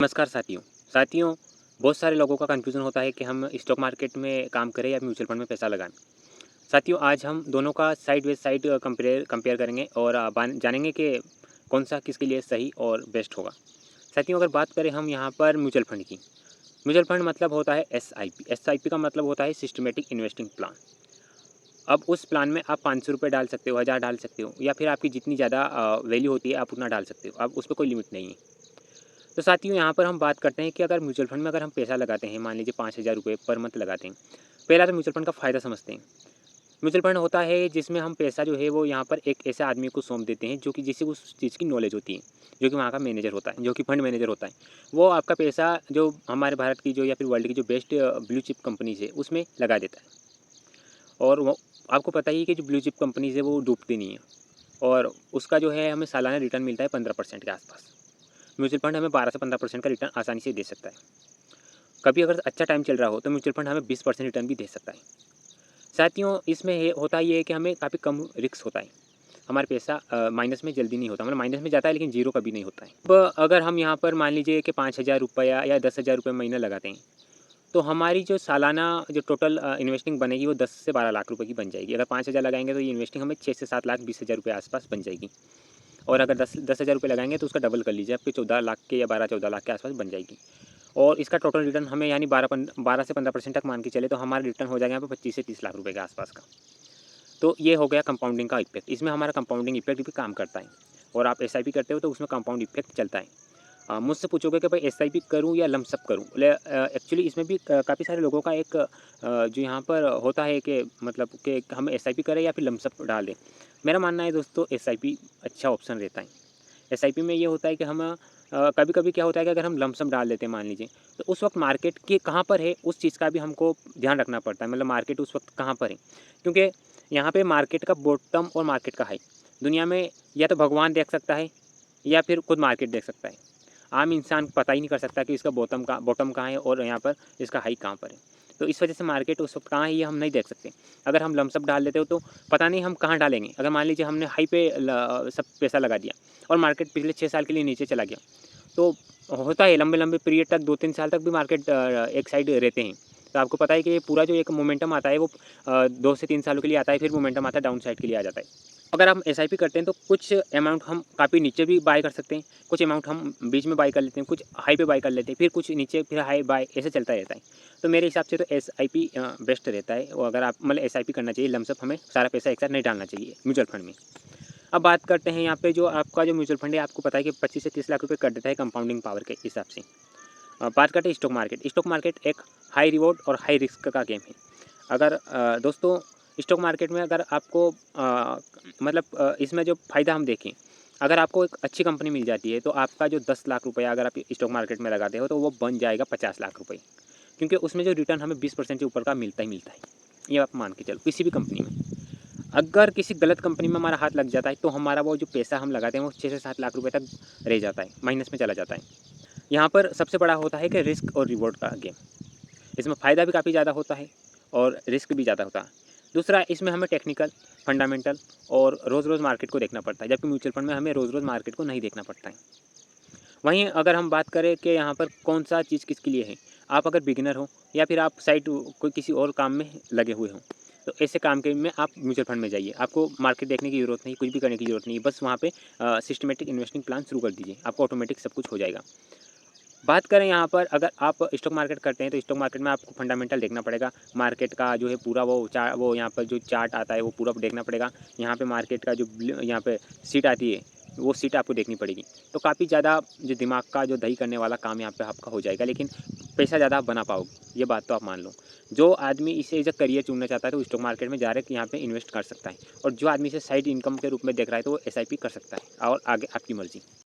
नमस्कार साथियों। साथियों, बहुत सारे लोगों का कन्फ्यूज़न होता है कि हम स्टॉक मार्केट में काम करें या म्यूचुअल फंड में पैसा लगाएँ। साथियों, आज हम दोनों का side by side compare compare करेंगे और जानेंगे कि कौन-सा किसके लिए सही और बेस्ट होगा। साथियों, अगर बात करें हम यहाँ पर म्यूचुअल फंड की, म्यूचुअल फंड मतलब होता है एसआईपी। एसआईपी का मतलब होता है सिस्टमैटिक इन्वेस्टिंग प्लान। अब उस प्लान में आप ₹500 डाल सकते हो, 1000 डाल सकते हो या फिर आपकी जितनी ज़्यादा वैल्यू होती है आप उतना डाल सकते हो। अब उसपे कोई लिमिट नहीं है। तो साथियों, यहाँ पर हम बात करते हैं कि अगर म्यूचुअल फंड में अगर हम पैसा लगाते हैं, मान लीजिए ₹5000 पर मंथ लगाते हैं। पहला तो म्यूचुअल फंड का फ़ायदा समझते हैं। म्यूचुअल फंड होता है जिसमें हम पैसा जो है वो यहाँ पर एक ऐसे आदमी को सौंप देते हैं जो कि जिसे उस चीज़ की नॉलेज होती है, जो कि वहाँ का मैनेजर होता है, जो कि फंड मैनेजर होता है। वो आपका पैसा जो हमारे भारत की जो या फिर वर्ल्ड की जो बेस्ट ब्लू चिप कंपनीज़ है उसमें लगा देता है। और वो आपको पता ही है कि जो ब्लू चिप कंपनीज़ है वो डूबती नहीं है और उसका जो है हमें सालाना रिटर्न मिलता है 15% के आसपास। म्यूचुअल फंड हमें 12 से 15% का रिटर्न आसानी से दे सकता है। कभी अगर अच्छा टाइम चल रहा हो तो म्यूचुअल फंड हमें 20% रिटर्न भी दे सकता है। साथियों, इसमें ये होता ये है कि हमें काफ़ी कम रिस्क होता है। हमारा पैसा माइनस में जल्दी नहीं होता, मतलब माइनस में जाता है लेकिन ज़ीरो कभी नहीं होता है। अब अगर हम यहाँ पर मान लीजिए कि ₹5000 या ₹10,000 महीना लगाते हैं, तो हमारी जो सालाना जो टोटल इन्वेस्टिंग बनेगी वो 10 से 12 लाख रुपए की बन जाएगी। अगर 5000 लगाएँगे तो ये इन्वेस्टिंग हमें 6 से 7 लाख 20,000 आस-पास बन जाएगी। और अगर 10,000 लगाएँगे तो उसका डबल कर लीजिए, आपके 14 लाख के या 12-14 लाख के आस-पास बन जाएगी। और इसका टोटल रिटर्न हमें यानी 12 से 15% तक मान के चले तो हमारा रिटर्न हो जाएगा यहाँ पे 25 से 30 लाख रुपए के आस-पास का। तो ये हो गया कंपाउंडिंग का इफ़ेक्ट। इसमें हमारा कंपाउंडिंग इफ़ेक्ट भी काम करता है और आप एसआईपी करते हो तो उसमें कंपाउंड इफ़ेक्ट चलता है। मुझसे पूछोगे कि भाई एसआईपी करूँ या लंप सम करूँ? एक्चुअली इसमें भी काफ़ी सारे लोगों का एक जो यहाँ पर होता है कि मतलब कि हम एसआईपी करें या फिर लंप सम डाल दें। मेरा मानना है दोस्तों, एसआईपी अच्छा ऑप्शन रहता है। एसआईपी में ये होता है कि हम कभी-कभी क्या होता है कि अगर हम लंप सम डाल देते हैं मान लीजिए, तो उस वक़्त मार्केट के कहाँ पर है उस चीज़ का भी हमको ध्यान रखना पड़ता है। मतलब मार्केट उस वक़्त कहाँ पर है? क्योंकि यहाँ पे मार्केट का बॉटम और मार्केट का हाई, दुनिया में या तो भगवान देख सकता है या फिर खुद मार्केट देख सकता है। आम इंसान पता ही नहीं कर सकता कि इसका बॉटम कहाँ है और यहाँ पर इसका हाई कहाँ पर है। तो इस वजह से मार्केट उस वक़्त कहाँ है ये हम नहीं देख सकते। अगर हम लमसम डाल देते हो तो पता नहीं हम कहाँ डालेंगे। अगर मान लीजिए हमने हाई पे सब पैसा लगा दिया और मार्केट पिछले 6 साल के लिए नीचे चला गया, तो होता है लंबे-लंबे पीरियड तक 2-3 साल तक भी मार्केट एक साइड रहते हैं। तो आपको पता है कि ये पूरा जो एक मोमेंटम आता है वो 2 से 3 सालों के लिए आता है, फिर मोमेंटम आता है डाउन साइड के लिए आ जाता है। अगर हम एसआईपी करते हैं तो कुछ अमाउंट हम काफ़ी नीचे भी बाय कर सकते हैं, कुछ अमाउंट हम बीच में बाय कर लेते हैं, कुछ हाई पे बाय कर लेते हैं, फिर कुछ नीचे, फिर हाई बाय, ऐसे चलता रहता है। तो मेरे हिसाब से तो एसआईपी बेस्ट रहता है और अगर आप मतलब एसआईपी करना चाहिए, लमसम हमें सारा पैसा एक साथ नहीं डालना चाहिए म्यूचुअल फंड में। अब बात करते हैं यहाँ पे जो आपका जो म्यूचुअल फंड है, आपको पता है कि 25 से 30 लाख रुपए कर देता है कंपाउंडिंग पावर के हिसाब से। बात करते हैं स्टॉक मार्केट। स्टॉक मार्केट एक हाई रिवॉर्ड और हाई रिस्क का गेम है। अगर दोस्तों स्टॉक मार्केट में अगर आपको मतलब इसमें जो फ़ायदा हम देखें, अगर आपको एक अच्छी कंपनी मिल जाती है तो आपका जो 10 लाख रुपया अगर आप स्टॉक मार्केट में लगाते हो तो वो बन जाएगा 50 लाख रुपए। क्योंकि उसमें जो रिटर्न हमें 20% से ऊपर का मिलता ही मिलता है। ये आप मान के चलो किसी भी कंपनी में। अगर किसी गलत कंपनी में हमारा हाथ लग जाता है तो हमारा वो जो पैसा हम लगाते हैं वो 6 से 7 लाख रुपए तक रह जाता है, माइनस में चला जाता है। यहाँ पर सबसे बड़ा होता है कि रिस्क और रिवॉर्ड का गेम। इसमें फ़ायदा भी काफ़ी ज़्यादा होता है और रिस्क भी ज़्यादा होता है। दूसरा, इसमें हमें टेक्निकल, फंडामेंटल और रोज़-रोज़ मार्केट को देखना पड़ता है, जबकि म्यूचुअल फंड में हमें रोज़-रोज़ मार्केट को नहीं देखना पड़ता है। वहीं अगर हम बात करें कि यहाँ पर कौन-सा चीज़ किसके लिए है, आप अगर बिगिनर हो या फिर आप साइड कोई किसी और काम में लगे हुए हों, तो ऐसे काम के में आप म्यूचुअल फंड में जाइए। आपको मार्केट देखने की ज़रूरत नहीं, कुछ भी करने की ज़रूरत नहीं है, बस वहाँ पे सिस्टमैटिक इन्वेस्टिंग प्लान शुरू कर दीजिए, आपको ऑटोमेटिक सब कुछ हो जाएगा। बात करें यहाँ पर अगर आप स्टॉक मार्केट करते हैं तो स्टॉक मार्केट में आपको फंडामेंटल देखना पड़ेगा। मार्केट का जो है पूरा वो यहाँ पर जो चार्ट आता है वो पूरा देखना पड़ेगा। यहाँ पे मार्केट का जो यहाँ पे सीट आती है वो सीट आपको देखनी पड़ेगी। तो काफ़ी ज़्यादा जो दिमाग का जो दही करने वाला काम यहाँ पे आपका हो जाएगा, लेकिन पैसा ज़्यादा आप बना पाओगे, ये बात तो आप मान लो। जो आदमी इसे एज़ अ करियर चुनना चाहता है तो स्टॉक मार्केट में डायरेक्ट यहाँ पे इन्वेस्ट कर सकता है और जो आदमी इसे साइड इनकम के रूप में देख रहा है तो वो एसआईपी कर सकता है और आगे आपकी मर्ज़ी।